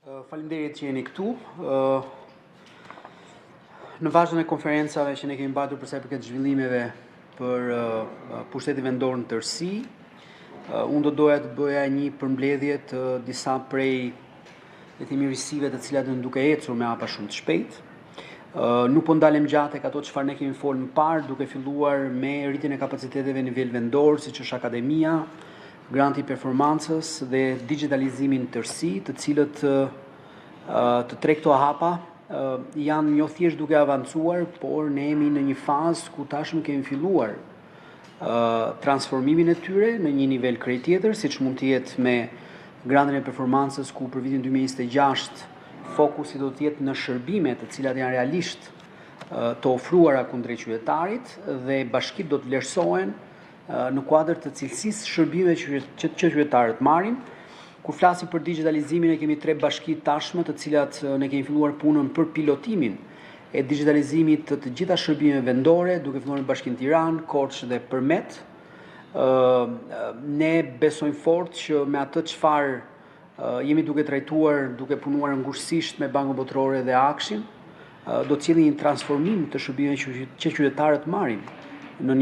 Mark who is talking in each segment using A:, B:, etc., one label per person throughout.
A: Faleminderit që jeni këtu. Në vazhdon e konferencave që ne kemi mbajtur për sa i përket zhvillimeve për pushtetin vendor në tërësi, unë do doja të bëja një përmbledhje të disa prej mirësive të cilat do duke ecur me hapa shumë të shpejt. Nuk po ndalem gjatë tek ato çfarë ne kemi folur më parë, duke filluar me rritjen e kapaciteteve në nivel vendor, siç është akademia, granti performancës dhe digitalizimin tërësi, të cilët të tre këto hapa janë jo thjesht duke avancuar, por ne jemi në një fazë ku tashmë kemi filluar transformimin e tyre në një nivel krejt tjetër, siç mund të jetë me grantin e performancës, ku për vitin 2026 fokusi do të jetë në shërbimet të cilat janë realisht të ofruara kundrejt qytetarit dhe bashkitë do të vlerësohen në kuadër të cilësisë shërbimeve që qytetarët marrin. Kur flasim për digitalizimin, ne kemi 3 bashki tashmë të cilat ne kemi filluar punën për pilotimin e digitalizimit të gjitha shërbimeve vendore, duke filluar në Bashkinë Tiranë, Korçë dhe Përmet. Ne besojmë fort që me atë çfarë jemi duke trajtuar, duke punuar ngushësisht me Bankën Botërore dhe Akshin, do të cilë një transformim të shërbimeve që qytetarët marrin në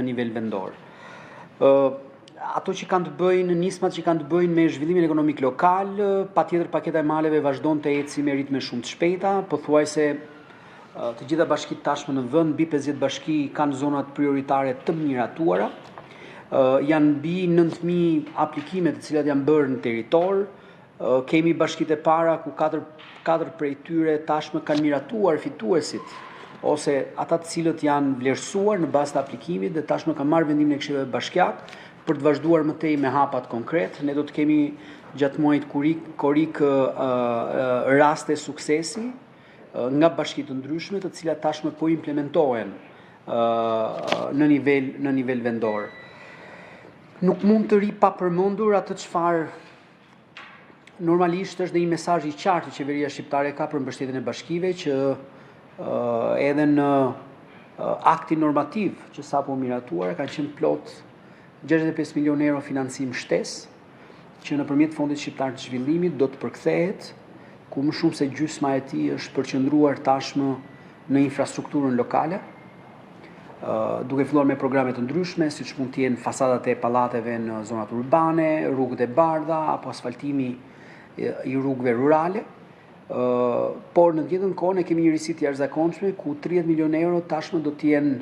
A: nivel vendor. Ato që kanë të bëjnë, nismat që kanë të bëjnë me zhvillimin ekonomik lokal, patjetër paketa e maleve vazhdon të eci me ritme shumë të shpejta, pothuajse të gjitha bashkitë tashmë në vend, mbi 50 bashki kanë zonat prioritare të miratuara. Janë mbi 9000 aplikime të cilat janë bërë në territor. Kemi bashkitë e para ku 4 prej tyre tashmë kanë miratuar fituesit, ose ata të cilët janë vlerësuar në bazë të aplikimit dhe tashmë kanë marrë vendimin e këshilleve bashkiake për të vazhduar më tej me hapat konkret. Ne do të kemi gjatë muajit korrik raste suksesi nga bashki të ndryshme, të cilat tashmë po implementohen në nivel vendor. Nuk mund të ri pa përmendur atë çfarë normalisht është dhe një mesazh i qartë që qeveria shqiptare ka për mbështetjen e bashkive, që edhe në aktin normativ që sapo miratuar kanë qenë plot 65 milion euro financim shtesë, që nëpërmjet Fondit Shqiptar të Zhvillimit do të përkthehet, ku më shumë se gjysma e tij është përqendruar tashmë në infrastrukturën lokale, duke filluar me programe të ndryshme, siç mund të jenë fasadat e pallateve në zonat urbane, rrugët e bardha apo asfaltimi i rrugëve rurale. Por në të njëjtën kohë ne kemi një risi të jashtëzakonshme ku 30 milion euro tashmë do të jenë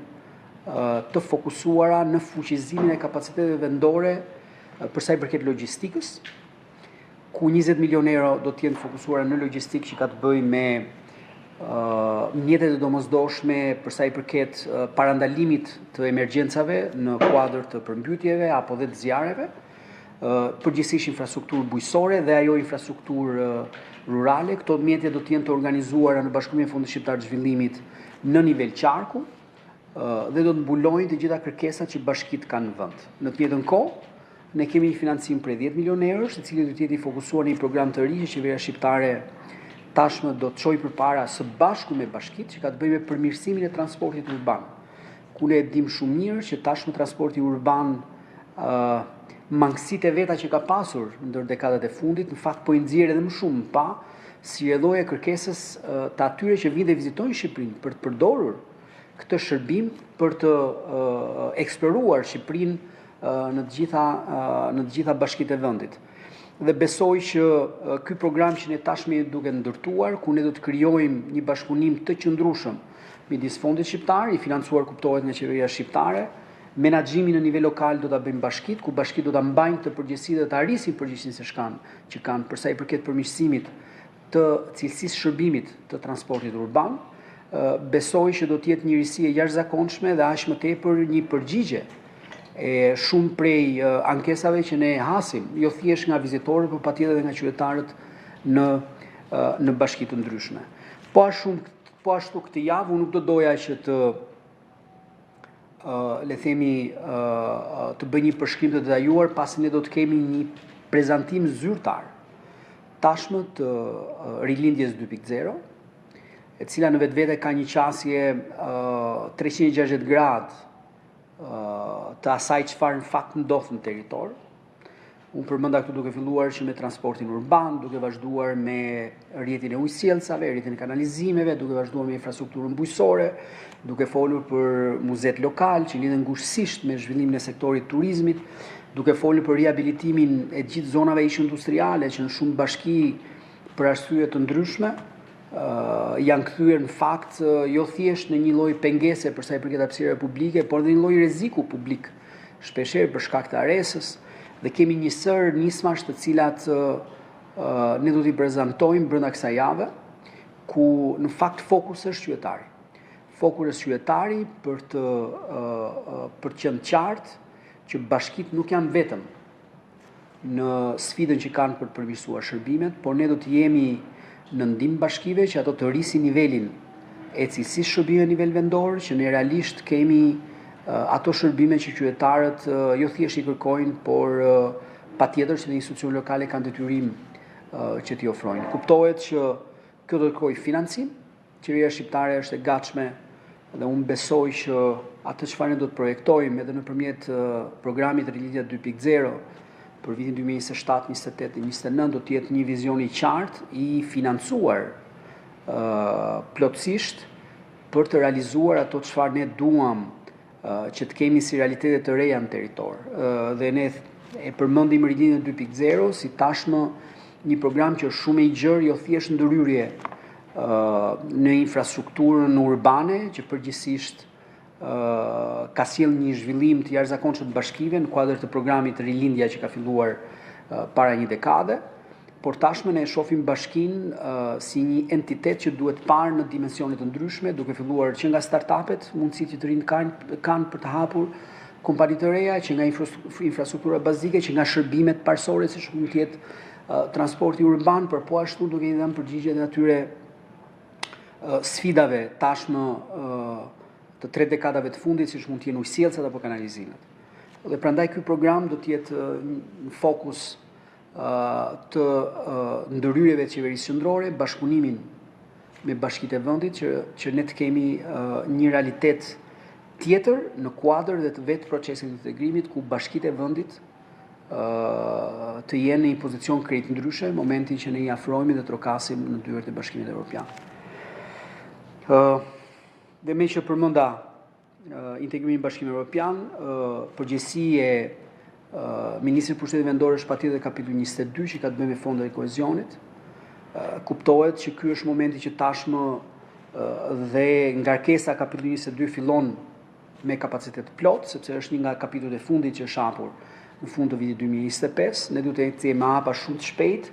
A: të fokusuara në fuqizimin e kapaciteteve vendore për sa i përket logjistikës, ku 20 milion euro do të jenë fokusuara në logjistikë që ka të bëjë me mjetet e domosdoshme për sa i përket parandalimit të emergjencave në kuadër të përmbytjeve apo dhe të zjarreve, përgjithsisht infrastrukturë bujqësore dhe ajo infrastrukturë rurale. Këto mjete do të jenë të organizuara në bashkëpunim me Fondin Shqiptar të Zhvillimit në nivel qarku dhe do të mbulojnë të gjitha kërkesat që bashkitë kanë në vend. Në të njëjtën kohë, ne kemi një financim prej 10 milion eurosh, i cili do të jetë i fokusuar në një program të ri që qeveria shqiptare tashmë do të çojë përpara së bashku me bashkitë, që ka të bëjë me përmirësimin e transportit urban. Ku ne dim shumë mirë që tashmë transporti urban mangësitë e veta që ka pasur ndër dekadat e fundit, në fakt po i nxjerr edhe më shumë pa si lloj kërkesës të atyre që vinë dhe vizitojnë Shqipërinë për të përdorur këtë shërbim, për të eksploruar Shqipërinë në të gjitha bashkitë e vendit. Dhe besoj që ky program që ne tashmë duke ndërtuar, ku ne do të krijojmë një bashkëpunim të qëndrueshëm midis Fondit Shqiptar, i financuar kuptohet nga qeveria shqiptare, menaxhimin në nivel lokal do ta bëjmë bashkitë, ku bashkitë do ta mbajnë të përgjegjësitë dhe të arrisin përgjegjësinë që kanë për sa i përket përmirësimit të cilësisë shërbimit të transportit urban. Besoj që do të jetë një risi e jashtëzakonshme dhe aq më tepër një përgjigje e shumë prej ankesave që ne hasim, jo thjesht nga vizitorët, por patjetër edhe nga qytetarët në bashki të ndryshme. Po ashtu këtë javë unë nuk do doja që të le themi të bëj një përshkrim të detajuar, pasi ne do të kemi një prezantim zyrtar tashmë të rilindjes 2.0, e cila në vetvete ka një qasje 360 gradë të asaj çfarë në fakt ndodh në territor, Unë përmenda këtu duke filluar që me transportin urban, duke vazhduar me rrjetin e ujësiellsave, rrjetin e kanalizimeve, duke vazhduar me infrastrukturën bujqësore, duke folur për muzet lokal që lidhen ngushësisht me zhvillimin e sektorit turizmit, duke folur për riabilitimin e gjithë zonave ish industriale që në shumë bashki për arsye të ndryshme janë kthyer në fakt jo thjesht në një lloj pengese për sa i përket hapësirave publike, por dhe një lloj rreziku publik, shpeshherë për shkak të aresës. Dhe kemi një sër nismash të cilat ne do t'i prezantojmë brenda kësaj jave, ku në fakt fokus është qytetari. Fokus është qytetari për të qenë qartë që bashkitë nuk janë vetëm në sfidën që kanë për të përmirësuar shërbimet, por ne do të jemi në ndihmë bashkive që ato të rrisin nivelin e cilësisë shërbime në nivel vendor, që ne realisht kemi ato shërbime që qytetarët jo thjesht i kërkojnë, por patjetër që në institucione lokale kanë detyrim që t'i ofrojnë. Kuptohet që kjo do të kërkojë financim, qeveria shqiptare është e gatshme dhe unë besoj që atë çfarë ne do të projektojmë edhe nëpërmjet programit Rilindja 2.0 për vitin 2027, 28 dhe 29 do të jetë një vizion i qartë i financuar plotësisht për të realizuar ato çfarë ne duam që të kemi si realitete të reja në territor. Dhe ne e përmendim Rilindjen 2.0 si tashmë një program që është shumë i gjerë, jo thjesht ndërhyrje në infrastrukturën urbane, që përgjithsisht ka sjell një zhvillim të jashtëzakonshëm të bashkive në kuadër të programit Rilindja që ka filluar para një dekade, por tashmë ne e shohim bashkinë si një entitet që duhet parë në dimensione të ndryshme, duke filluar që nga startupet, mundësitë që të rinjt kanë për të hapur kompani të reja, që nga infrastruktura bazike, që nga shërbimet parsorë, siç mund të jetë transporti urban, por po ashtu duke i dhënë përgjigje edhe atyre sfidave tashmë të 3 dekadave të fundit, siç mund të jenë ujësiellcat apo kanalizimet. Dhe prandaj ky program do të jetë në fokus të ndërhyrjeve të qeverisë qendrore, bashkëpunimin me bashkitë e vendit që ne të kemi një realitet tjetër në kuadër dhe të vetë procesit të integrimit, ku bashkitë e vendit të jenë në një pozicion krejt ndryshe në momentin që ne i afrohemi dhe trokasim në dyert e Bashkimit Evropian. Dhe me që përmenda integrimin në Bashkimin Evropian, përgjegjësi e Ministri i Pushtetit Vendor është patjetër dhe kapitulli 22 që ka të bëjë me fondet e kohezionit. Kuptohet që ky është momenti që tashmë dhe ngarkesa kapitulli 22 fillon me kapacitet plot, sepse është një nga kapitujt e fundit që është hapur në fund të vitit 2025. Ne duhet të jemi hapa shumë të shpejt,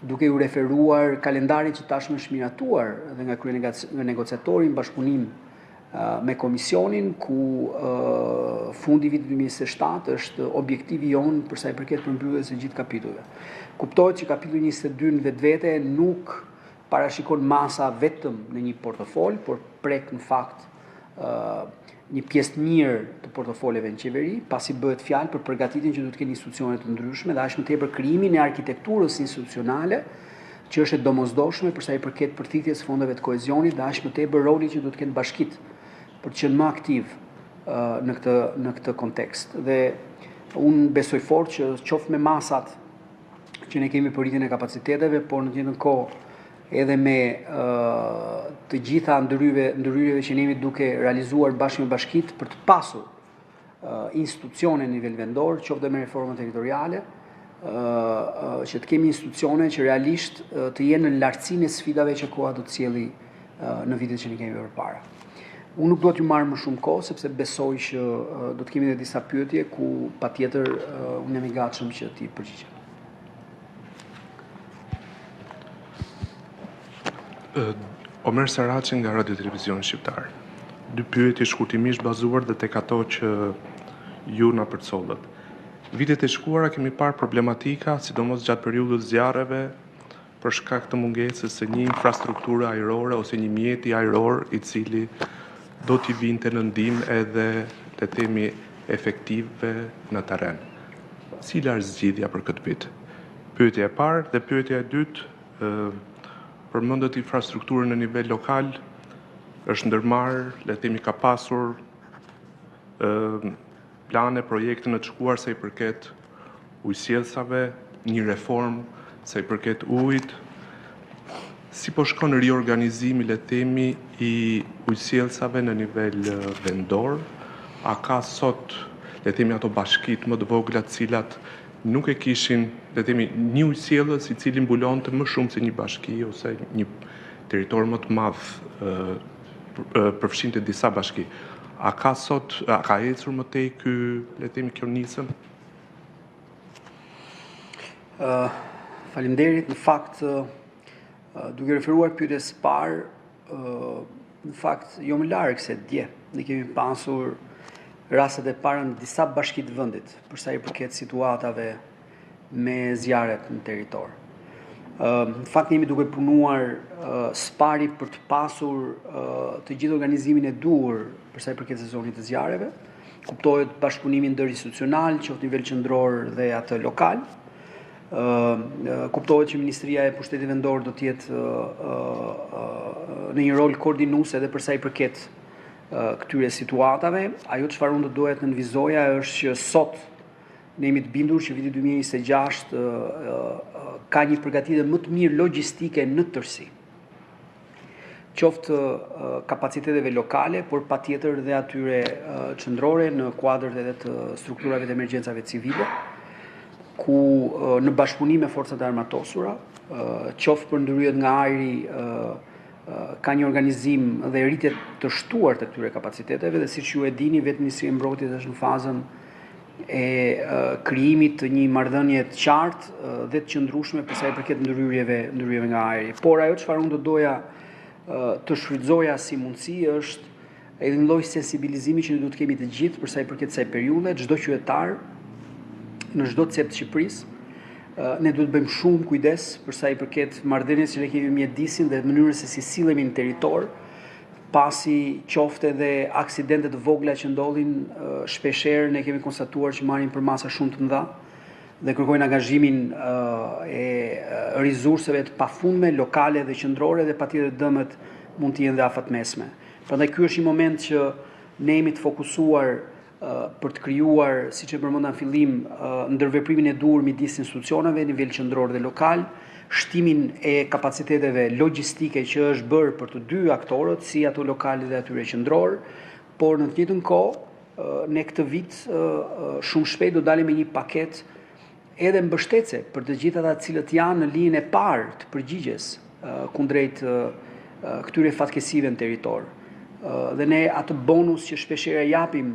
A: duke u referuar kalendarit që tashmë është miratuar dhe nga kryenegociatori në bashkëpunim me komisionin, ku fundi vitit 2027 është objektivi jonë për sa i përket përmbylljes së gjithë kapitujve. Kuptohet që kapitulli 22 në vetvete nuk parashikon masa vetëm në një portofol, por prek në fakt një pjesë mirë të portofoleve në qeveri, pasi bëhet fjalë për përgatitjen që duhet të kenë institucione të ndryshme dhe aq më tepër krijimin e arkitekturës institucionale, që është e domosdoshme për sa i përket përthithjes së fondeve të kohezionit dhe aq më tepër roli që duhet të kenë bashkitë për të qenë më aktiv në këtë kontekst. Dhe unë besoj fort që qoftë me masat që ne kemi për rritjen e kapaciteteve, por në të njëjtën kohë edhe me të gjitha ndërhyrjeve që ne jemi duke realizuar bashkë me bashkitë për të pasur institucione në nivel vendor, qoftë me reformën territoriale, që të kemi institucione që realisht të jenë në lartësinë e sfidave që koha do të sjellë në vitet që ne kemi përpara. Unë nuk do t'ju marr më shumë kohë, sepse besoj që do të kemi edhe disa pyetje ku patjetër unë jam i gatshëm që t'i përgjigjem.
B: Omer Saraçi nga Radio Televizioni Shqiptar. 2 pyetje shkurtimisht bazuar dhe tek ato që ju na përcollët. Vitet e shkuara kemi parë problematika, sidomos gjatë periudhës zjarreve, për shkak të mungesës së një infrastrukture ajrore ose një mjeti ajror i cili do t'i vinte në ndihmë edhe le të themi efektive në terren. Cila është zgjidhja për këtë vit? Pyetja e parë dhe pyetja e dytë, përmendet infrastrukturën në nivel lokal, është ndërmarrë, le të themi ka pasur plane, projekte në të shkuar sa i përket ujësjellsave, një reformë sa i përket ujit. Si po shkon riorganizimi, le të themi, i ujësjellsave në nivel vendor? A ka sot, le të themi, ato bashkitë më të vogla të cilat nuk e kishin, le të themi, një ujësjellës i cili mbulonte më shumë se një bashki ose një territor më të madh përfshinte disa bashki. A ka sot, a ka ecur më tej ky, le të themi, kjo nisëm?
A: Faleminderit. Në fakt, duke referuar pyetjes së parë, në fakt jo më larg se dje ne kemi pasur rastet e para në disa bashki të vendit për sa i përket situatave me zjarret në territor. Në fakt jemi duke punuar spari për të pasur të gjithë organizimin e duhur për sa i përket sezonit të zjarreve. Kuptohet bashkëpunimi ndërinstitucional, qoftë nivel qendror dhe atë lokal. Kuptohet që Ministria e Pushtetit Vendor do të jetë në një rol koordinues edhe për sa i përket këtyre situatave. Ajo çfarë unë do doja të nënvizoja është që sot ne jemi të bindur që viti 2026 ka një përgatitje më të mirë logjistike në tërësi. Qoftë kapaciteteve lokale, por patjetër dhe atyre qendrore në kuadër edhe të strukturave të emergjencave civile, ku në bashkëpunim me forcat e armatosura, qoftë për ndërhyjet nga ajri, ka një organizim dhe rritje të shtuar të këtyre kapaciteteve dhe siç ju e dini, vetë Ministria e Mbrojtjes është në fazën e krijimit të një marrëdhënie të qartë dhe të qëndrueshme për sa i përket ndërhyrjeve nga ajri. Por ajo çfarë unë do doja të shfrytëzoja si mundësi është edhe një lloj sensibilizimi që ne duhet të kemi të gjithë për sa i përket kësaj periudhe, çdo qytetar në çdo cep të Shqipërisë, ne duhet të bëjmë shumë kujdes për sa i përket marrëdhënies që ne kemi mjedisin dhe mënyrës se si sillemi në territor, pasi qofte edhe aksidente të vogla që ndodhin, shpeshherë ne kemi konstatuar që marrin për masa shumë të mëdha dhe kërkojnë angazhimin e rizurseve të pafundme lokale dhe qendrore dhe patjetër dëmet mund të jenë dhe afatmesme. Prandaj ky është një moment që ne jemi të fokusuar për të krijuar, siç e përmenda në fillim, ndërveprimin e duhur midis institucioneve, nivel qendror dhe lokal, shtimin e kapaciteteve logjistike që është bërë për të dy aktorët, si ato lokale dhe atyre qendror, por në të njëjtën kohë ne këtë vit shumë shpejt do dalim me një paketë edhe mbështetëse për të gjithë ata të cilët janë në linjën e parë të përgjigjes kundrejt këtyre fatkesive në territor. Dhe ne atë bonus që shpeshherë japim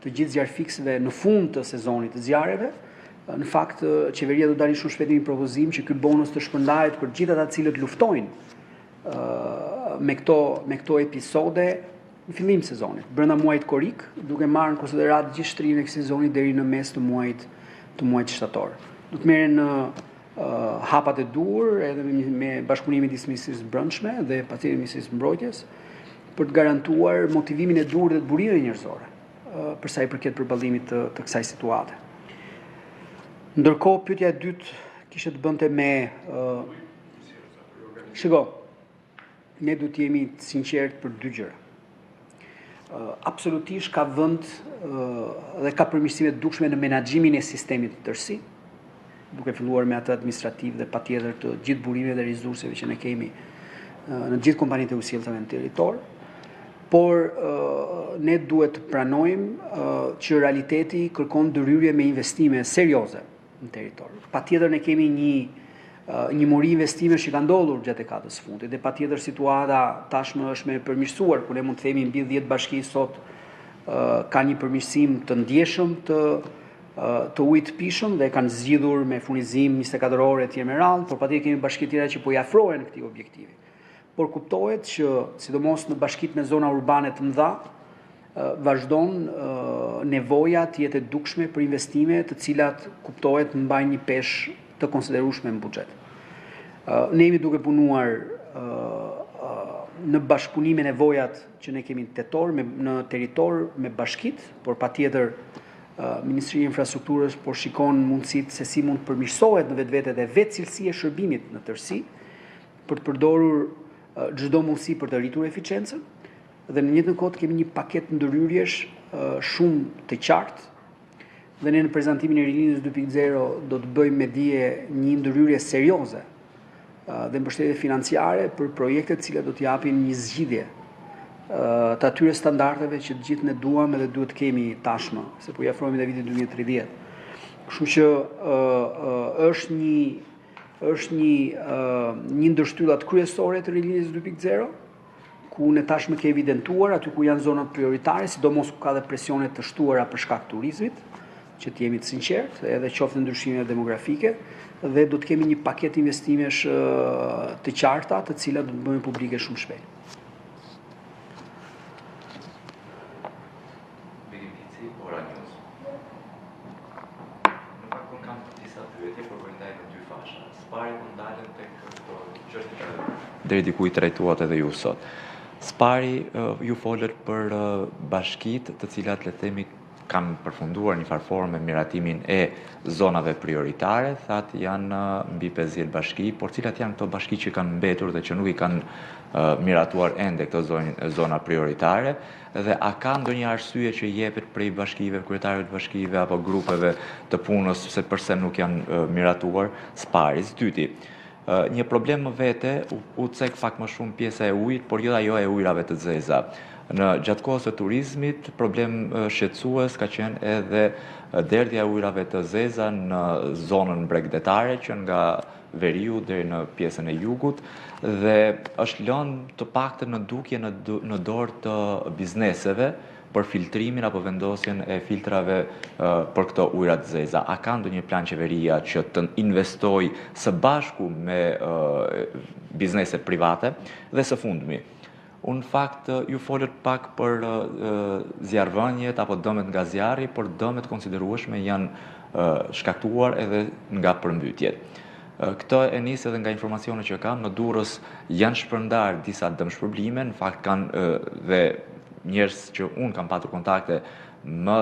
A: të gjithë zjarfiksëve në fund të sezonit të zjarreve, në fakt qeveria do dalë shumë shpejt një propozim që ky bonus të shpërndahet për gjithë ata të cilët luftojnë me këto episode në fillim të sezonit, brenda muajit korrik, duke marrë në konsiderat gjithë shtrimin e këtij sezoni deri në mes të muajit shtator. Do të merren hapat e duhur edhe me bashkëpunimin midis Ministrisë së Brendshme dhe patjetër Ministrisë së Mbrojtjes për të garantuar motivimin e duhur dhe të burimeve njerëzore për sa i përket përballimit të kësaj situate. Ndërkohë, pyetja e dytë kishte të bënte me shiko, ne duhet të jemi të sinqertë për dy gjëra. Absolutisht ka vend dhe ka përmirësime të dukshme në menaxhimin e sistemit të tërësi, duke filluar me atë administrativ dhe patjetër të gjithë burimeve dhe rizurseve që ne kemi në gjithë kompanitë e ujësjellsave në territor. Por ne duhet të pranojmë që realiteti kërkon ndërhyrje me investime serioze në territor. Patjetër ne kemi një muri investime që ka ndodhur gjatë dekadës së fundit dhe patjetër situata tashmë është më e përmirësuar, ku ne mund të themi mbi 10 bashki sot ka një përmirësim të ndjeshëm të ujit të pishëm dhe kanë zgjidhur me furnizim 24 orë etj me radhë, por patjetër kemi bashki tjera që po i afrohen këtij objektivi. Por kuptohet që, sidomos në bashkitë me zona urbane të mëdha, vazhdon nevoja të jetë e dukshme për investime të cilat kuptohet mbajnë një peshë të konsiderueshme në buxhet. Ne jemi duke punuar në bashkëpunim me nevojat që ne kemi në territor me bashkitë, por patjetër Ministria e Infrastrukturës po shikon mundësitë se si mund të përmirësohet në vetvete dhe vetë cilësia e shërbimit në tërësi për të përdorur çdo mundësi për të rritur eficiencën dhe në njëjtën kohë kemi një paketë ndërhyrjesh shumë të qartë Dhe ne në prezantimin e Rilindjes 2.0 do të bëjmë me dije një ndërhyrje serioze dhe mbështetje financiare për projektet të cilat do të japin një zgjidhje të atyre standardeve që të gjithë ne duam edhe duhet të kemi tashmë, se po i afrohemi dhe vitit 2030. Kështu që është një ndër shtyllat kryesore të Rilindjes 2.0, ku ne tashmë ke evidentuar aty ku janë zonat prioritare, sidomos ku ka dhe presionet të shtuara për shkak të turizmit, që të jemi të sinqertë, edhe qoftë ndryshimet demografike, dhe do të kemi një paketë investimesh të qarta, të cilat do të bëhen publike shumë shpejt.
C: Ora News. Në fakt unë kam disa pyetje, por po ndaj në dy fasha. Spari po ndalen tek këto çështje që deri diku i trajtuat edhe ju sot. Spari ju folët për bashkitë të cilat le të themi kanë përfunduar një farë formë me miratimin e zonave prioritare, thatë janë mbi 50 bashki, por cilat janë këto bashki që kanë mbetur dhe që nuk i kanë miratuar ende këto zona prioritare, dhe a ka ndonjë arsye që jepet prej bashkive, kryetarëve të bashkive apo grupeve të punës se përse nuk janë miratuar spari? Dyti, një problem më vete u cek pak më shumë pjesa e ujit, por jo ajo e ujrave të zeza. Në gjatë kohës të turizmit, problem shqetësues ka qenë edhe derdhja e ujrave të zeza në zonën bregdetare, që nga veriu deri në pjesën e jugut, dhe është lënë të paktën në dukje në dorë të bizneseve për filtrimin apo vendosjen e filtrave për këto ujra të zeza. A ka ndonjë plan qeveria që të investoj së bashku me biznese private? Dhe së fundmi, unë fakt ju folët pak për zjarrvënjet apo dëmet nga zjarri, por dëmet konsiderueshme janë shkaktuar edhe nga përmbytjet. Këto e nis edhe nga informacionet që kam, në Durrës janë shpërndar disa dëmshpërblime, në fakt kanë dhe njerëz që unë kam patur kontakte më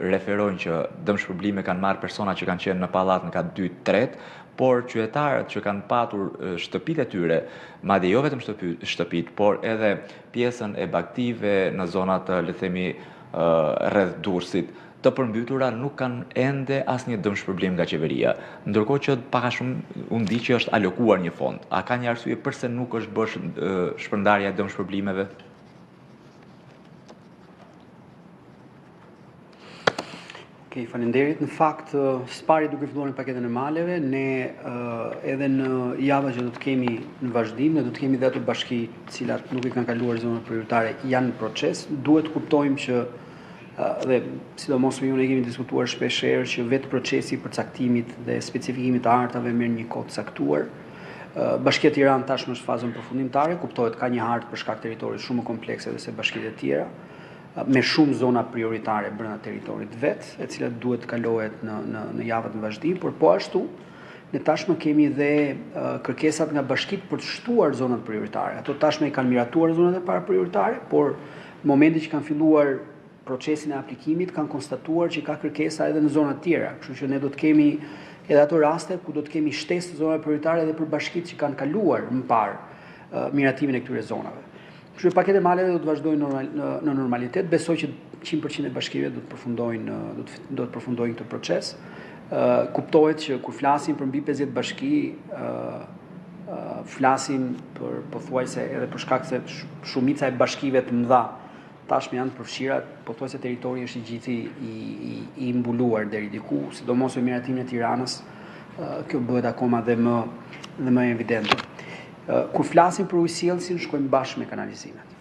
C: referojnë që dëmshpërblime kanë marrë persona që kanë qenë në pallat në kat 2-3, por qytetarët që kanë patur shtëpitë e tyre, madje jo vetëm shtëpitë, por edhe pjesën e bagtive në zonat, le të themi, rreth Durrësit, të përmbytura nuk kanë ende asnjë dëmshpërblim nga qeveria. Ndërkohë që pak a shumë unë di që është alokuar një fond. A ka një arsye pse nuk është bërë shpërndarja e dëmshpërblimeve?
A: Okej, faleminderit. Në fakt, spari duke filluar në paketën e maleve, ne edhe në javën që do të kemi në vazhdim, ne do të kemi dhe ato bashki të cilat nuk i kanë kaluar zonat prioritare, janë në proces. Duhet të kuptojmë që dhe sidomos me ju ne kemi diskutuar shpesh herë që vetë procesi i përcaktimit dhe specifikimit të hartave merr një kohë të caktuar. Bashkia Tiranë tashmë është fazën përfundimtare, kuptohet ka një hartë për shkak territorit shumë më komplekse se bashkitë e tjera, me shumë zona prioritare brenda territorit vet, e cila duhet të kalohet në javët në vazhdim, por po ashtu ne tashmë kemi dhe kërkesat nga bashkitë për të shtuar zonat prioritare. Ato tashmë i kanë miratuar zonat e para prioritare, por në momentin që kanë filluar procesin e aplikimit kanë konstatuar që ka kërkesa edhe në zona të tjera, kështu që ne do të kemi edhe ato raste ku do të kemi shtesë të zonave prioritare edhe për bashkitë që kanë kaluar më parë miratimin e këtyre zonave. Kështu që paketi e maleve do të vazhdojnë në normalitet. Besoj që 100% e bashkive do të përfundojnë këtë proces. Kuptohet që kur flasim për mbi 50 bashki, flasim për pothuajse edhe për shkak se shumica e bashkive të mëdha tashmë janë përfshira, pothuajse territori është i gjithë i mbuluar deri diku, sidomos me miratimin e Tiranës, kjo bëhet akoma dhe më evidente. Kur flasim për ujësjellësin, shkojmë bashkë me kanalizimet.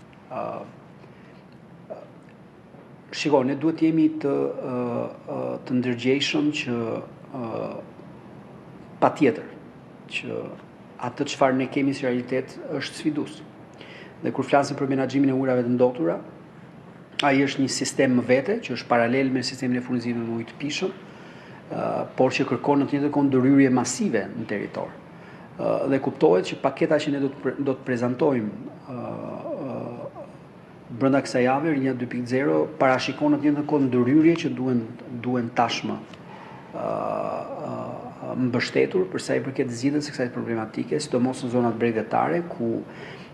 A: Shiko, ne duhet jemi të ndërgjegjshëm që patjetër që atë çfarë ne kemi si realitet është sfidues. Dhe kur flasim për menaxhimin e ujrave të ndotura, ai është një sistem më vete që është paralel me sistemin e furnizimit me ujë të pishëm, por që kërkon në të njëjtën kohë ndërhyrje masive në territor. Dhe kuptohet që paketa që ne do të prezantojmë brenda kësaj jave, Rinja 2.0, parashikon në të njëjtën kohë ndërhyrje që duhen tashmë mbështetur për sa i përket zgjidhjes së kësaj problematike, sidomos në zonat bregdetare ku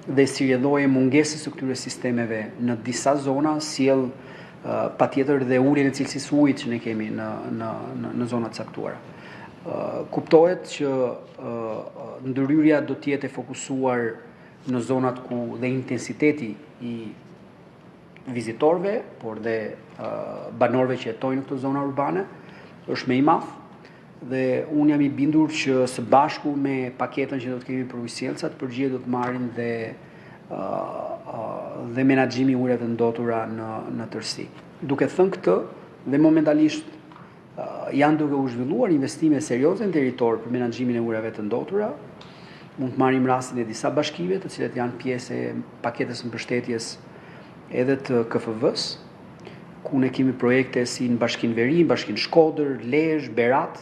A: dhe si rrjedhoje mungesës së këtyre sistemeve në disa zona sjell patjetër dhe uljen e cilësisë ujit që ne kemi në zonat caktuara. Kuptohet që ndërhyrja do të jetë e fokusuar në zonat ku dhe intensiteti i vizitorëve, por dhe banorëve që jetojnë në këto zona urbane është më i madh. Dhe unë jam i bindur që së bashku me paketën që do të kemi për ujësielcat, përgjigje do të marrin dhe menaxhimi i ujrave të ndotura në tërësi. Duke thënë këtë, dhe momentalisht janë duke u zhvilluar investime serioze në territor për menaxhimin e ujrave të ndotura. Mund të marrim rastin e disa bashkive, të cilat janë pjesë e paketës mbështetjes edhe të KFV-s, ku ne kemi projekte si në Bashkinë Veri, Bashkinë Shkodër, Lezhë, Berat,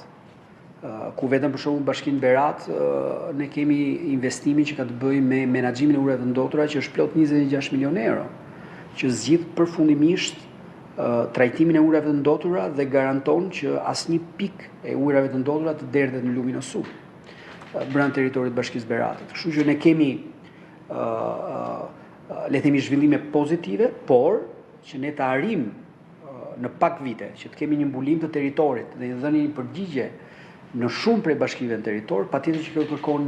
A: ku vetëm për shembull Bashkinë Berat ne kemi investimin që ka të bëjë me menaxhimin e ujrave të ndotura që është plot 26 milionë euro, që zgjidh përfundimisht trajtimin e ujrave të ndotura dhe garanton që asnjë pikë e ujrave të ndotura të derdhet në lumin e Sur brenda territorit të Bashkisë Beratit. Kështu që ne kemi le të themi zhvillime pozitive, por që ne të arrim në pak vite që të kemi një mbulim të territorit dhe një dhënie një përgjigje në shumë prej bashkive në territor, patjetër që kjo kërkon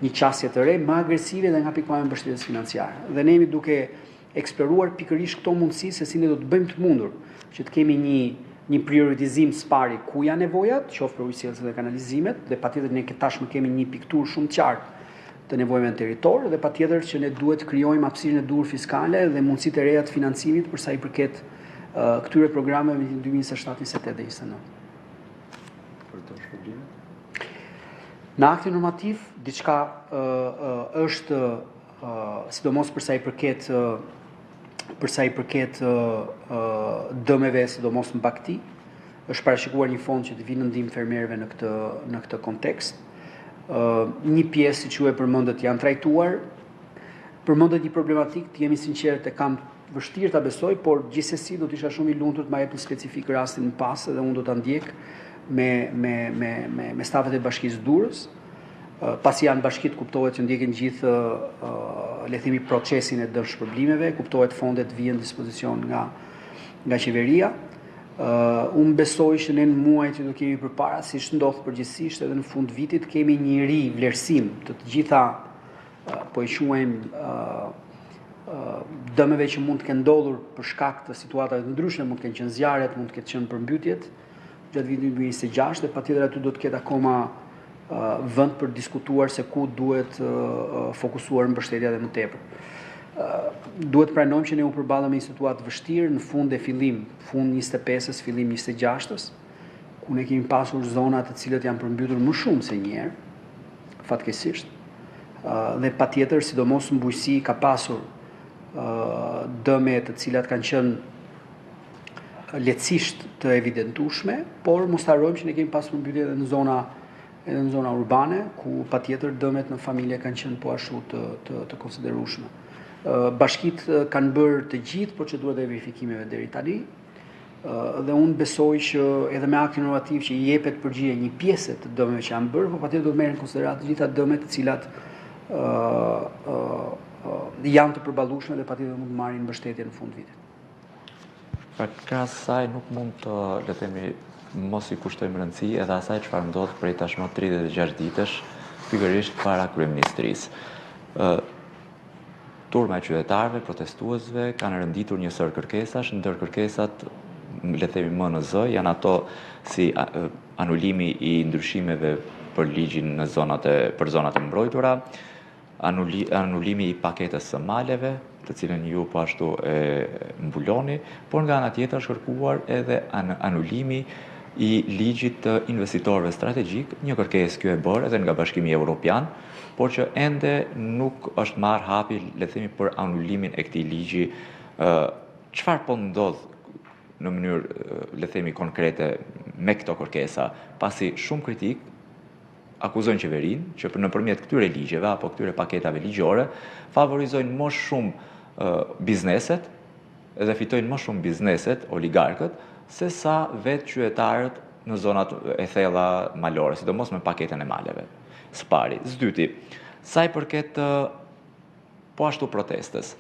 A: një qasje të re, më agresive dhe nga pikpamja e mbështetjes financiare. Dhe ne jemi duke eksploruar pikërisht këto mundësi se si ne do të bëjmë të mundur që të kemi një prioritizim spari ku janë nevojat, qoftë për ujësielcat dhe kanalizimet, dhe patjetër ne tashmë kemi një pikturë shumë të qartë të nevojave në territor, dhe patjetër që ne duhet të krijojmë hapësirën e duhur fiskale dhe mundësitë e reja të financimit për sa i përket këtyre programeve në 2027, 28 dhe 29. Në aktin normativ, diçka është sidomos për sa i përket dëmeve, sidomos në bagti, është parashikuar një fond që të vinë në ndihmë fermerëve në këtë kontekst. Një pjesë, siç ju e përmendët, janë trajtuar. Përmendet një problematikë, të jemi sinqert, e kam vështirë ta besoj, por gjithsesi do të isha shumë i lumtur të më jepni specifik rastin më pas dhe unë do ta ndjek me stafet e Bashkisë Durrës. Pasi janë bashkitë, kuptohet që ndjekin gjithë le të themi procesin e dëshpërblimeve, kuptohet fondet vijnë në dispozicion nga qeveria. Unë besoj që ne në muajt që do kemi përpara, siç ndodh përgjithsisht edhe në fund vitit, kemi një vlerësim të gjitha po e quajmë dëmeve që mund të kenë ndodhur për shkak të situatave të ndryshme, mund të kenë qenë zjarret, mund të ketë qenë përmbytjet gjatë vitit 2026 dhe patjetër aty do të ketë akoma vend për diskutuar se ku duhet fokusuar mbështetja dhe më tepër. Duhet pranojmë që ne u përballëm me një situatë vështirë në fund 25-s, fillim 26-s, ku ne kemi pasur zona të cilat janë përmbytur më shumë se një herë, fatkeqësisht. Dhe patjetër, sidomos në bujqësi ka pasur dëme të cilat kanë qenë lehtësisht të evidentueshme, por mos harrojmë që ne kemi pasur përmbytje edhe në zona urbane, ku patjetër dëmet në familje kanë qenë po ashtu të konsiderueshme. Bashkitë kanë bërë të gjithë procedurat e verifikimeve deri tani, dhe unë besoj që edhe me aktin normativ që i jepet përgjigje një pjesë të dëmeve që janë bërë, por patjetër do të merren në konsiderat të gjitha dëmet të cilat janë të përballueshme dhe patjetër mund të marrin mbështetje në fund vitit.
C: Për krahas saj nuk mund të le të themi mos i kushtojmë rëndësi edhe asaj çfarë ndodh prej tashmë 36 ditësh, pikërisht para kryeministrisë. Turma e qytetarëve, protestuesve kanë renditur një sër kërkesash, ndër kërkesat le të themi më në zë janë ato si anulimi i ndryshimeve për ligjin për zonat e mbrojtura, anulimi i paketës së maleve, të cilën ju po ashtu e mbuloni, por nga ana tjetër është kërkuar edhe anulimi i ligjit të investitorëve strategjik, një kërkesë kjo e bërë edhe nga Bashkimi Evropian, por që ende nuk është marrë hapi, le të themi, për anulimin e këtij ligji. Çfarë po ndodh në mënyrë, le të themi, konkrete me këto kërkesa, pasi shumë kritik akuzojnë qeverinë që nëpërmjet këtyre ligjeve apo këtyre paketave ligjore favorizojnë më shumë bizneset dhe fitojnë më shumë bizneset, oligarkët, se sa vetë qytetarët në zonat e thella malore, sidomos me paketën e maleve. Së pari. Së dyti, sa i përket po ashtu protestës.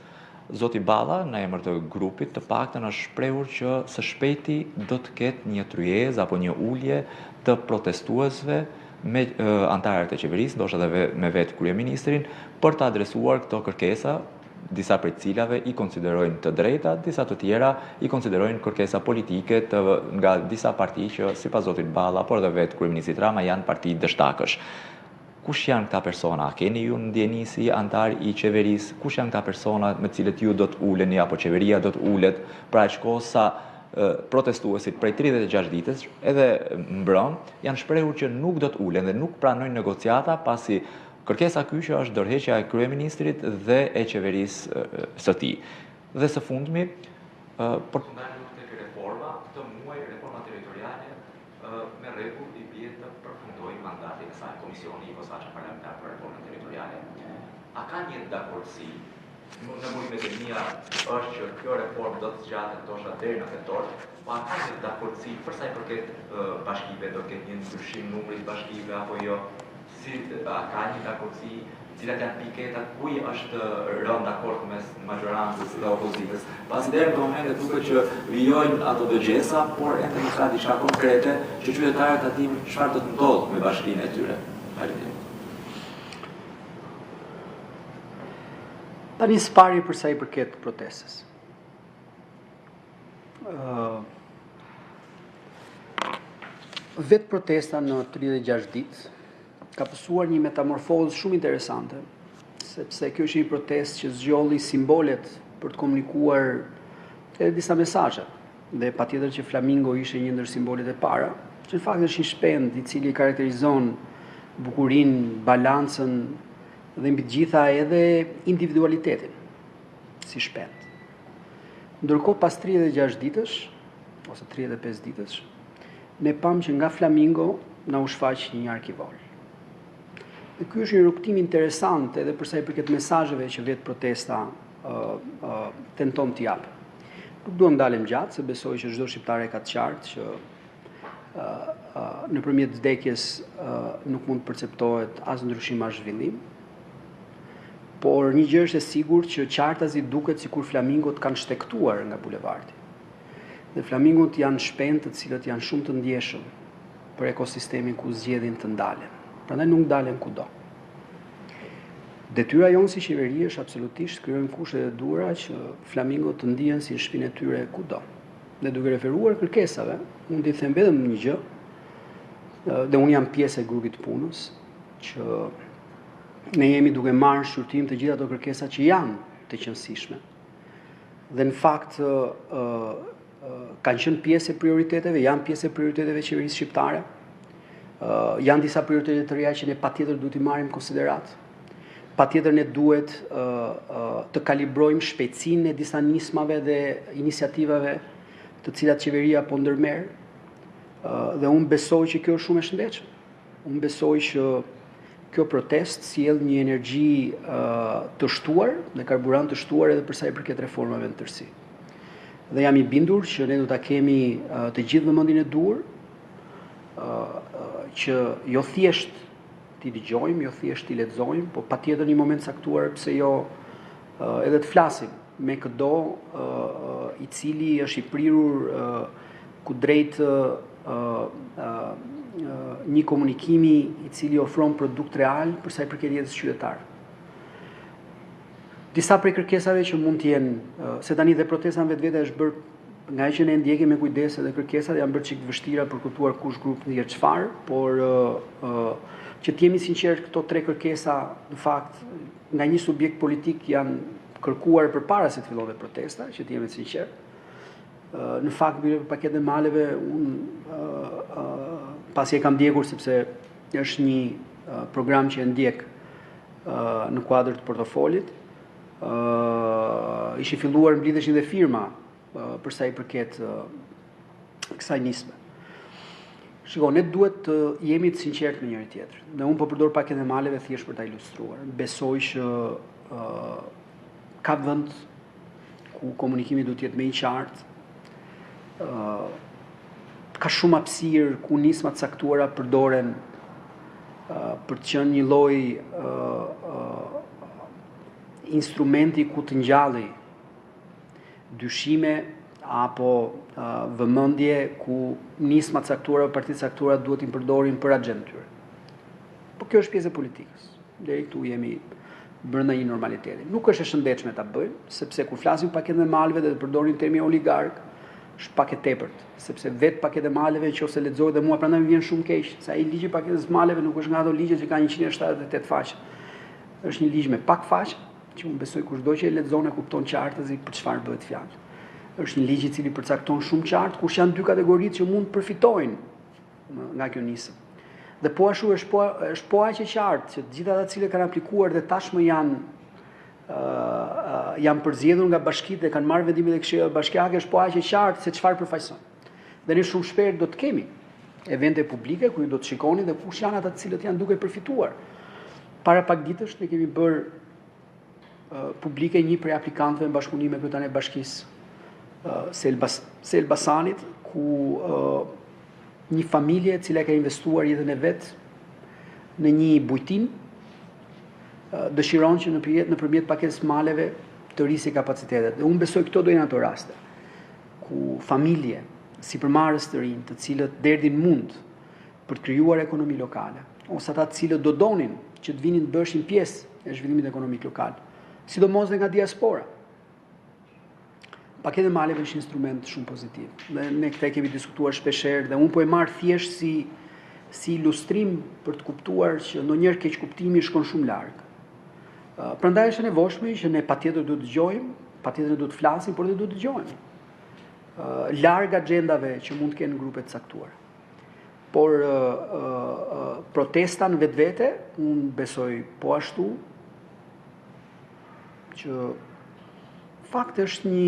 C: Zoti Balla, në emër të grupit, të paktën është shprehur që së shpejti do të ketë një tryezë apo një ulje të protestuesve me antarët e qeverisë, ndoshta edhe me vetë kryeministrin, për të adresuar këto kërkesa, disa prej cilave i konsiderojnë të drejta, disa të tjera i konsiderojnë kërkesa politike nga disa parti që sipas zotit Balla, por edhe vetë kryeministrit Rama janë parti dështakësh. Kush janë këta persona? Keni ju ndjeni si antar i qeverisë? Kush janë këta persona me cilët ju do të uleni apo qeveria do të ulet pra aq kohë sa protestuesit prej 36 ditësh edhe mbrëm janë shprehur që nuk do të ulen dhe nuk pranojnë negociata pasi kërkesa kyçe është dorëheqja e kryeministrit dhe e qeverisë së tij. Dhe së fundmi, për të ndalur tek reforma, këtë muaj reforma territoriale me rregull i bie të përfundojë mandatin e saj komisioni i posaçëm parlamentar për reformën territoriale. A ka një dakordsi? Në murimet e mia është që kjo reformë do të zgjatet ndoshta deri në tetor, pa ka një dakordsi për sa i përket bashkive, do të ketë një ndryshim numrit bashkive apo jo? A ka një dakordsi? Cilat janë piketat, kuj është rënë dakord mes magjorantës dhe opozitës. Pasi deri në momentet duket që vijojnë ato dëgjesa, por ende nuk ka diçka konkrete që qytetarët ta dinë çfarë do të ndodhë me bashkinë e tyre.
A: Tani spari për sa i përket protestës. Vetë protesta në 36 ditë ka pësuar një metamorfozë shumë interesante, sepse kjo është një protestë që zgjolli simbolet për të komunikuar edhe disa mesazhe. Dhe patjetër që Flamingo ishte një ndër simbolet e para, që në fakt është një shpend i cili karakterizon bukurinë, balancën dhe mbi të gjitha edhe individualitetin si shpend. Ndërkohë pas 36 ditësh ose 35 ditësh, ne pam që nga Flamingo na u shfaq një arkivol. Dhe ky është një rrugtim interesant edhe përsa i përket mesazheve që vetë protesta tenton t'i japë. Nuk duam dalem gjatë, se besoj që çdo shqiptar e ka të qartë që nëpërmjet vdekjes nuk mund të perceptohet as ndryshim as zhvillim. Por një gjë është e sigurt që qartazi duket sikur flamingot kanë shtektuar nga bulevardi. Dhe flamingot janë shpend të cilët janë shumë të ndjeshëm për ekosistemin ku zgjedhin të ndalen. Prandaj nuk dalen kudo. Detyra jonë si qeveri është absolutisht krijojmë kushtet e duhura që flamingot të ndihen si në shtëpinë e tyre kudo. Dhe duke referuar kërkesave, mund t'i them vetëm një gjë, dhe unë jam pjesë e grupit të punës, që ne jemi duke marrë shqyrtim të gjitha ato kërkesa që janë të qëndësishme. Dhe në fakt kanë qenë pjesë e prioriteteve, janë pjesë e prioriteteve qeverisë shqiptare. Janë disa prioritete të reja që ne patjetër duhet i marrim konsiderat. Patjetër ne duhet të kalibrojmë shpejtësinë e disa nismave dhe iniciativave të cilat qeveria po ndërmerr. Dhe unë besoj që kjo është shumë e shëndetshme. Unë besoj që kjo protestë sjell një energji të shtuar dhe karburant të shtuar edhe për sa i përket reformave në tërësi. Dhe jam i bindur që ne do ta kemi të gjithë vëmendjen e duhur, që jo thjesht t'i dëgjojmë, jo thjesht t'i lexojmë, po patjetër një moment caktuar pse jo edhe të flasim me këdo i cili është i prirur ku drejt një komunikimi i cili ofron produkt real për sa i përket jetës qytetare. Disa prej kërkesave që mund të jenë, se tani dhe protesta në vetvete është bërë nga që ne ndjekim me kujdes edhe kërkesat janë bërë çik të vështira për kuptuar kush grup ndjer çfarë, por që të jemi sinqert, këto tre kërkesa në fakt nga një subjekt politik janë kërkuar përpara se të fillonte protesta, që të jemi sinqert. Në fakt për paketën e maleve unë pasi e kam ndjekur sepse është një program që e ndjek në kuadër të portofolit. Ishi filluar mblidheshin dhe firma për sa i përket kësaj nisme. Shiko, ne duhet të jemi të sinqert me njëri tjetrin. Dhe unë po përdor paketën e maleve thjesht për ta ilustruar. Besoj që ka vend ku komunikimi duhet të jetë më i qartë. Ka shumë hapësirë ku nisma të caktuara përdoren për të qenë një lloj instrumenti ku të ngjalli dyshime apo vëmendje ku nisma caktuara, partitë caktuara duhet i përdorin për agjendën tyre. Po kjo është pjesë e politikës. Deri këtu jemi brenda një normaliteti. Nuk është e shëndetshme ta bëjmë, sepse kur flasim paketën e maleve dhe të përdorin termin oligark, është pak e tepërt, sepse vetë paketë e maleve nëse lexohet dhe mua prandaj më vjen shumë keq, se ai ligji i paketës maleve nuk është nga ato ligje që ka 178 faqe. Është një ligj me pak faqe, që unë besoj kushdo që e lexon e kupton qartësi për çfarë bëhet fjalë. Është një ligj i cili përcakton shumë qartë kush janë dy kategoritë që mund të përfitojnë nga kjo nisëm. Dhe po ashtu është po aq e qartë që të gjitha ata të cilët kanë aplikuar dhe tashmë janë përzgjedhur nga bashkitë dhe kanë marrë vendimet e këshillit bashkiake, është po aq e qartë se çfarë përfaqëson. Dhe ne shumë shpejt do të kemi evente publike ku ju do të shikoni dhe kush janë ata të cilët janë duke përfituar. Para pak ditësh ne kemi bërë publike një prej aplikantëve në bashkëpunim me kryetaren e bashkisë së Elbasanit, ku një familje e cila ka investuar jetën e vet në një bujtin dëshiron që nëpërmjet paketës maleve të rrisë kapacitetet. Dhe unë besoj këto do jenë ato raste ku familje, sipërmarrës të rinj, të cilët derdhin mund për të krijuar ekonomi lokale, ose ata të cilët do donin që të vinin të bëshin pjesë e zhvillimit ekonomik lokal, sidomos dhe nga diaspora. Paketi e maleve është instrument shumë pozitiv. Dhe ne këtë kemi diskutuar shpeshherë dhe unë po e marr thjesht si ilustrim për të kuptuar që ndonjëherë keq kuptimi shkon shumë larg. Prandaj është e nevojshme që ne patjetër duhet të dëgjojmë, patjetër duhet të flasim, por dhe duhet të dëgjojmë. Larg agjendave që mund të kenë grupe të caktuara. Por protesta në vetvete, unë besoj po ashtu që fakt është një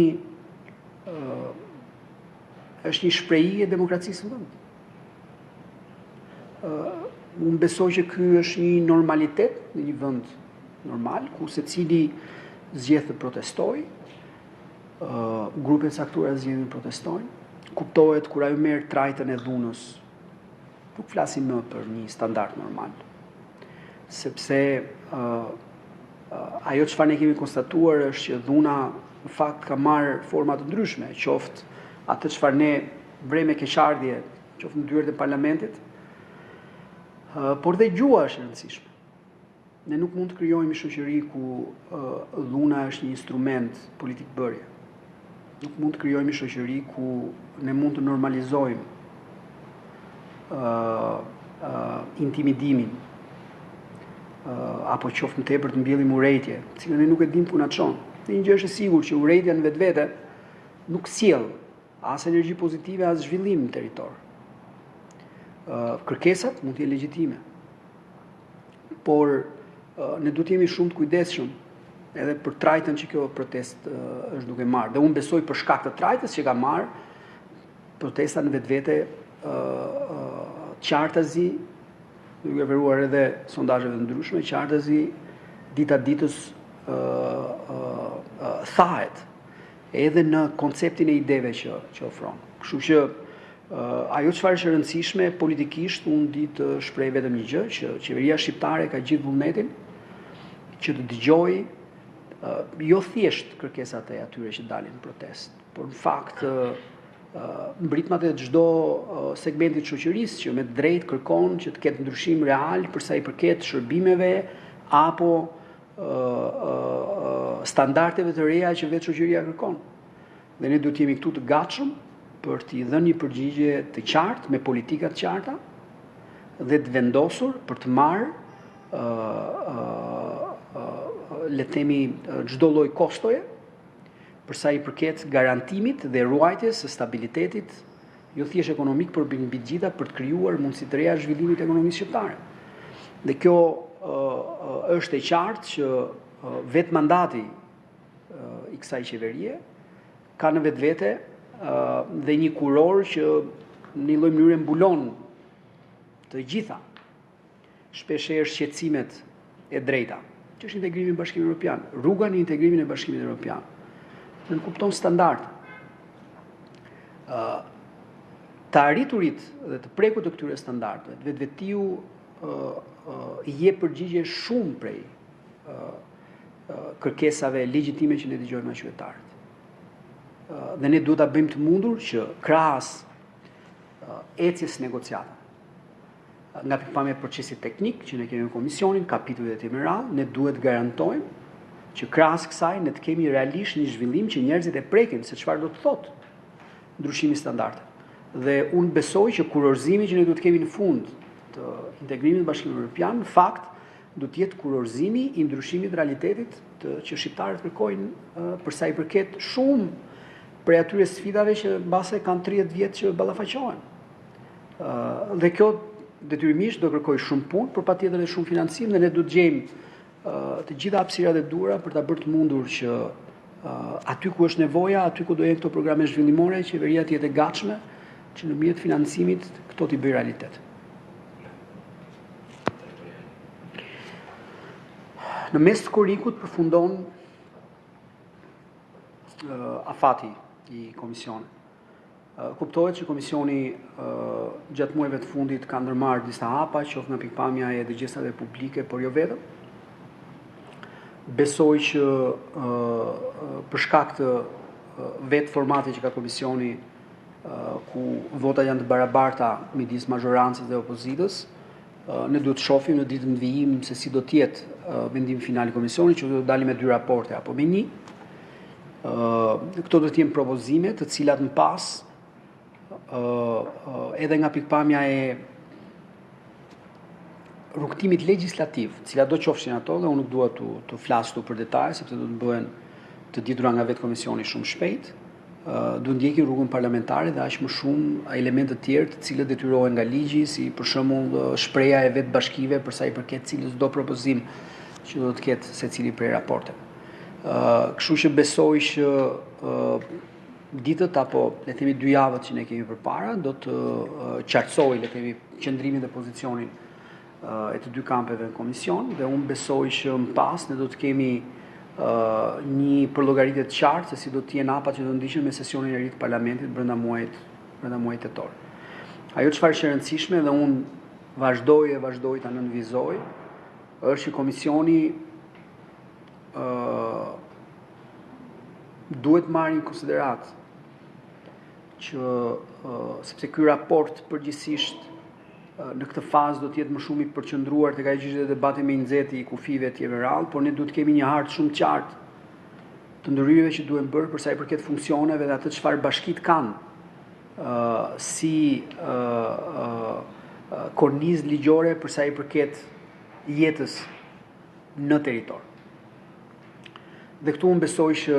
A: shprehi e demokracisë në vend. Unë besoj që ky është një normalitet në një vend normal, ku secili zgjedh të protestojë, grupe të caktuara zgjedhin të protestojnë. Kuptohet kur ajo merr trajtën e dhunës. Nuk flasim më për një standard normal. Sepse ajo çfarë ne kemi konstatuar është që dhuna në fakt ka marrë forma të ndryshme, qoftë atë çfarë ne vrej me keqardhje, qoftë në dyert e parlamentit, por dhe gjua është e rëndësishme. Ne nuk mund të krijojmë një shoqëri ku dhuna është një instrument politik bërje. Nuk mund të krijojmë një shoqëri ku ne mund të normalizojmë intimidimin apo qoftë në tepër të mbjellim urrejtje, cilën ne nuk e dim ku na çon. Dhe një gjë është e sigurt që urrejtja në vetvete nuk sjell as energji pozitive as zhvillim në territor. Kërkesat mund të jenë legjitime, por ne duhet të jemi shumë të kujdesshëm edhe për trajtën që kjo protest është duke marrë. Dhe unë besoj për shkak të trajtës që ka marrë, protesta në vetvete qartazi, duke veruar edhe sondazheve të ndryshme, qartazi dita ditës thahet edhe në konceptin e ideve që ofron. Kështu që ajo çfarë është e rëndësishme politikisht, unë di të shpreh vetëm një gjë, që qeveria shqiptare ka gjithë vullnetin që të dëgjojë jo thjesht kërkesat e atyre që dalin në protest, por në fakt mbritmat e çdo segmenti të shoqërisë që me drejt kërkon që të ketë ndryshim real për sa i përket shërbimeve apo standardeve të reja që vetë shoqëria kërkon. Dhe ne duhet jemi këtu të gatshëm për t'i dhënë një përgjigje të qartë, me politika të qarta dhe të vendosur për të marrë le të themi çdo lloj kostoje për sa i përket garantimit dhe ruajtjes së stabilitetit jo thjesht ekonomik, por mbi të gjitha për të krijuar mundësi të reja zhvillimit të ekonomisë shqiptare. Dhe kjo është e qartë që vetë mandati i kësaj qeverie ka në vetvete dhe një kuror që në një lloj mënyre mbulon të gjitha shpeshherë shqetësimet e drejta, që është integrimi në Bashkimin Evropian, rruga në integrimin e Bashkimit Evropian. Në kupton standard. Të arriturit dhe të prekut të këtyre standardeve, vetvetiu i jep përgjigje shumë prej kërkesave legjitime që ne dëgjojmë nga qytetarët. dhe ne duhet ta bëjmë të mundur që krahas ecjes negociata nga pikpamja e procesit teknik që ne kemi në komisionin, kapitujt e me radhë, ne duhet garantojmë që krahas kësaj ne të kemi realisht një zhvillim që njerëzit e prekin se çfarë do të thotë ndryshimi standarde. Dhe unë besoj që kurorëzimi që ne duhet kemi në fund të integrimit në Bashkimin Evropian, në fakt do të jetë kurorëzimi i ndryshimit realitetit që shqiptarët kërkojnë për sa i përket shumë prej atyre sfidave që mbase kanë 30 vjet që ballafaqohen. Dhe kjo detyrimisht do kërkoj shumë punë, por patjetër edhe shumë financim dhe ne do të gjejmë të gjitha hapësirat e duhura për ta bërë të mundur që aty ku është nevoja, aty ku do jenë këto programe zhvillimore, qeveria të jetë e gatshme që në mjet financimit këto t'i bëjë realitet. Në mes të korrikut përfundon afati i komisionit. Kuptohet që komisioni gjatë muajve të fundit ka ndërmarrë disa hapa, qoftë nga pikpamja e dëgjesave publike, por jo vetëm. Besoj që për shkak të vetë formatit që ka komisioni, ku votat janë të barabarta midis mazhorancës dhe opozitës, ne duhet të shohim në ditën e vijim se si do të jetë vendimi final i komisionit, që do të dalim me 2 raporte apo me 1. Këto do të jenë propozime të cilat në pas edhe nga pikpamja e rrugtimit legjislativ, cilat do qofshin ato, dhe unë nuk dua të flas këtu për detaje, sepse do të bëhen të ditura nga vetë komisioni shumë shpejt. Duhet ndjekin rrugën parlamentare dhe aq më shumë elemente të tjerë të cilët detyrohen nga ligji, si për shembull shpreha e vetë bashkive për sa i përket cilës do propozim që do të ketë secili prej raporteve. Kështu që besoj që ditët apo le themi 2 javët që ne kemi përpara do të qartësoj le themi qëndrimin dhe pozicionin e të 2 kampeve në komision, dhe unë besoj që më pas ne do të kemi një përllogaritje të qartë se si do të jenë hapat që do ndiqen me sesionin e ri të parlamentit brenda muajit tetor. Ajo çfarë është e rëndësishme dhe unë vazhdoj ta nënvizoj, është që komisioni duhet marrë në konsiderat që sepse ky raport përgjithsisht në këtë fazë do të jetë më shumë i përqendruar tek ajo që ishte debati me nxehti i kufive etj. Por ne duhet të kemi një hartë shumë të qartë të ndryrave që duhen bërë për sa i përket funksioneve dhe atë çfarë bashkitë kanë si kornizë ligjore për sa i përket jetës në territor. Dhe këtu unë besoj që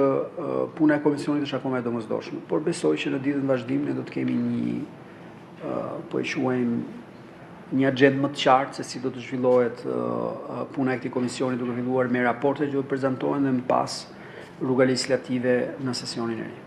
A: puna e komisionit është akoma e domosdoshme, por besoj që në ditën vazhdim ne do të kemi po e quajmë një agjendë më të qartë se si do të zhvillohet puna e këtij komisioni, duke filluar me raportet që do të prezantohen dhe më pas rruga legislative në sesionin e ri.